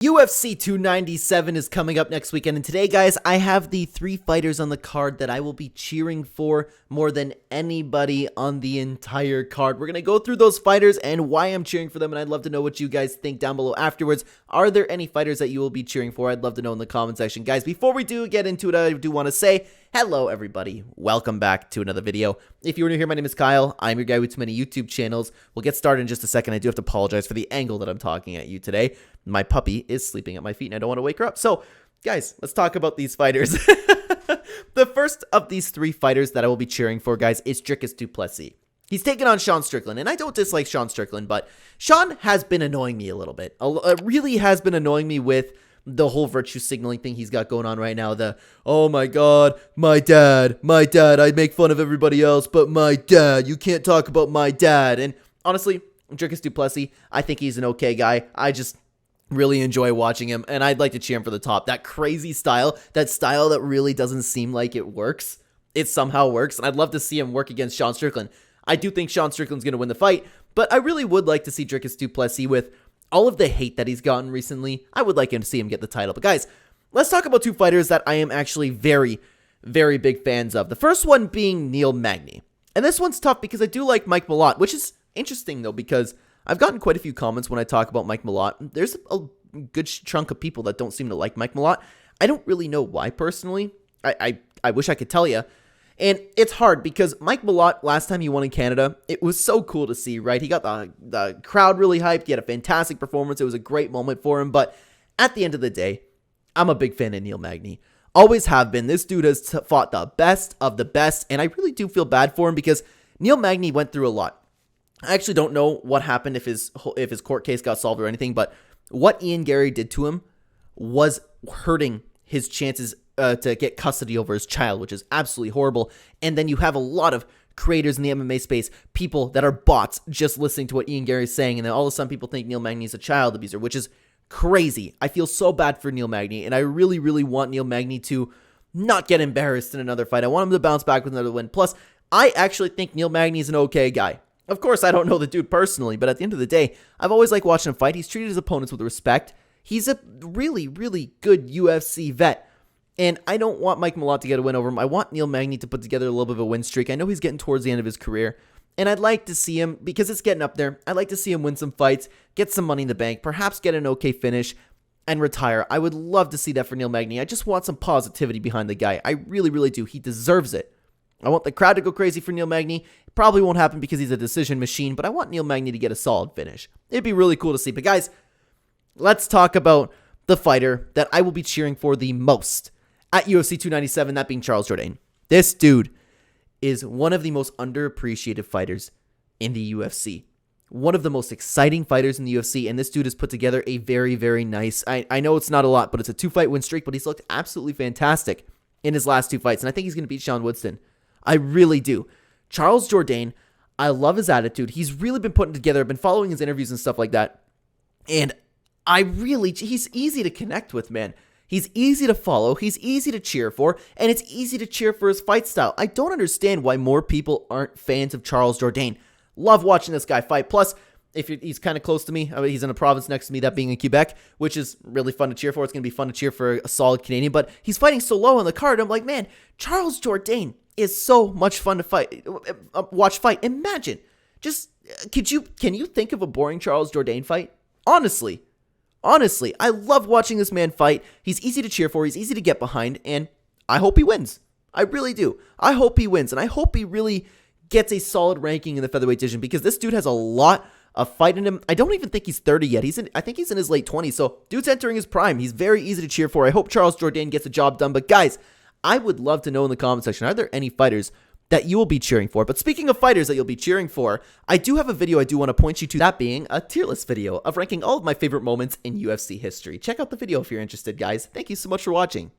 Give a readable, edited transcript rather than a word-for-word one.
UFC 297 is coming up next weekend, and today, guys, I have the 3 fighters on the card that I will be cheering for more than anybody on the entire card. We're going to go through those fighters and why I'm cheering for them, and I'd love to know what you guys think down below afterwards. Are there any fighters that you will be cheering for? I'd love to know in the comment section. Guys, before we do get into it, I do want to say, hello, everybody. Welcome back to another video. If you're new here, my name is Kyle. I'm your guy with too many YouTube channels. We'll get started in just a second. I do have to apologize for the angle that I'm talking at you today. My puppy is sleeping at my feet, and I don't want to wake her up. So, guys, let's talk about these fighters. The first of these 3 fighters that I will be cheering for, guys, is Dricus du Plessis. He's taken on Sean Strickland, and I don't dislike Sean Strickland, but Sean has been annoying me a little bit. Really has been annoying me with the whole virtue signaling thing he's got going on right now. Oh my god, my dad, I make fun of everybody else, but my dad, you can't talk about my dad. And honestly, Dricus du Plessis, I think he's an okay guy. I just really enjoy watching him, and I'd like to cheer him for the top. That crazy style, that really doesn't seem like it works, it somehow works, and I'd love to see him work against Sean Strickland. I do think Sean Strickland's going to win the fight, but I really would like to see Dricus du Plessis with all of the hate that he's gotten recently. I would like him to see him get the title. But guys, let's talk about 2 fighters that I am actually very, very big fans of. The first one being Neil Magny. And this one's tough because I do like Mike Malott, which is interesting though, because I've gotten quite a few comments when I talk about Mike Malott. There's a good chunk of people that don't seem to like Mike Malott. I don't really know why personally. I wish I could tell you. And it's hard because Mike Malott, last time he won in Canada, it was so cool to see, right? He got the crowd really hyped. He had a fantastic performance. It was a great moment for him. But at the end of the day, I'm a big fan of Neil Magny. Always have been. This dude has fought the best of the best. And I really do feel bad for him because Neil Magny went through a lot. I actually don't know what happened, if his court case got solved or anything. But what Ian Gary did to him was hurting his chances to get custody over his child, which is absolutely horrible. And then you have a lot of creators in the MMA space, people that are bots just listening to what Ian Gary is saying, and then all of a sudden people think Neil Magny is a child abuser, which is crazy. I feel so bad for Neil Magny, and I really, really want Neil Magny to not get embarrassed in another fight. I want him to bounce back with another win. Plus, I actually think Neil Magny is an okay guy. Of course, I don't know the dude personally, but at the end of the day, I've always liked watching him fight. He's treated his opponents with respect. He's a really, really good UFC vet. And I don't want Mike Malott to get a win over him. I want Neil Magny to put together a little bit of a win streak. I know he's getting towards the end of his career, and I'd like to see him, because it's getting up there, I'd like to see him win some fights, get some money in the bank, perhaps get an okay finish, and retire. I would love to see that for Neil Magny. I just want some positivity behind the guy. I really, really do. He deserves it. I want the crowd to go crazy for Neil Magny. It probably won't happen because he's a decision machine, but I want Neil Magny to get a solid finish. It'd be really cool to see. But guys, let's talk about the fighter that I will be cheering for the most at UFC 297, that being Charles Jourdain. This dude is one of the most underappreciated fighters in the UFC. One of the most exciting fighters in the UFC, and this dude has put together a very, very nice, I know it's not a lot, but it's a 2-fight win streak, but he's looked absolutely fantastic in his last 2 fights, and I think he's going to beat Sean Woodson. I really do. Charles Jourdain, I love his attitude. He's really been putting together, I've been following his interviews and stuff like that, and he's easy to connect with, man. He's easy to follow, he's easy to cheer for, and it's easy to cheer for his fight style. I don't understand why more people aren't fans of Charles Jourdain. Love watching this guy fight. Plus, he's kind of close to me. I mean, he's in a province next to me, that being in Quebec, which is really fun to cheer for. It's going to be fun to cheer for a solid Canadian, but he's fighting so low on the card. I'm like, man, Charles Jourdain is so much fun to watch fight. Imagine, can you think of a boring Charles Jourdain fight? Honestly, I love watching this man fight. He's easy to cheer for. He's easy to get behind, and I hope he wins. I really do. I hope he wins, and I hope he really gets a solid ranking in the featherweight division, because this dude has a lot of fight in him. I don't even think he's 30 yet. I think he's in his late 20s, so dude's entering his prime. He's very easy to cheer for. I hope Charles Jourdain gets the job done. But guys, I would love to know in the comment section, are there any fighters that you will be cheering for? But speaking of fighters that you'll be cheering for, I do have a video I do want to point you to, that being a tier list video of ranking all of my favorite moments in UFC history. Check out the video if you're interested, guys. Thank you so much for watching.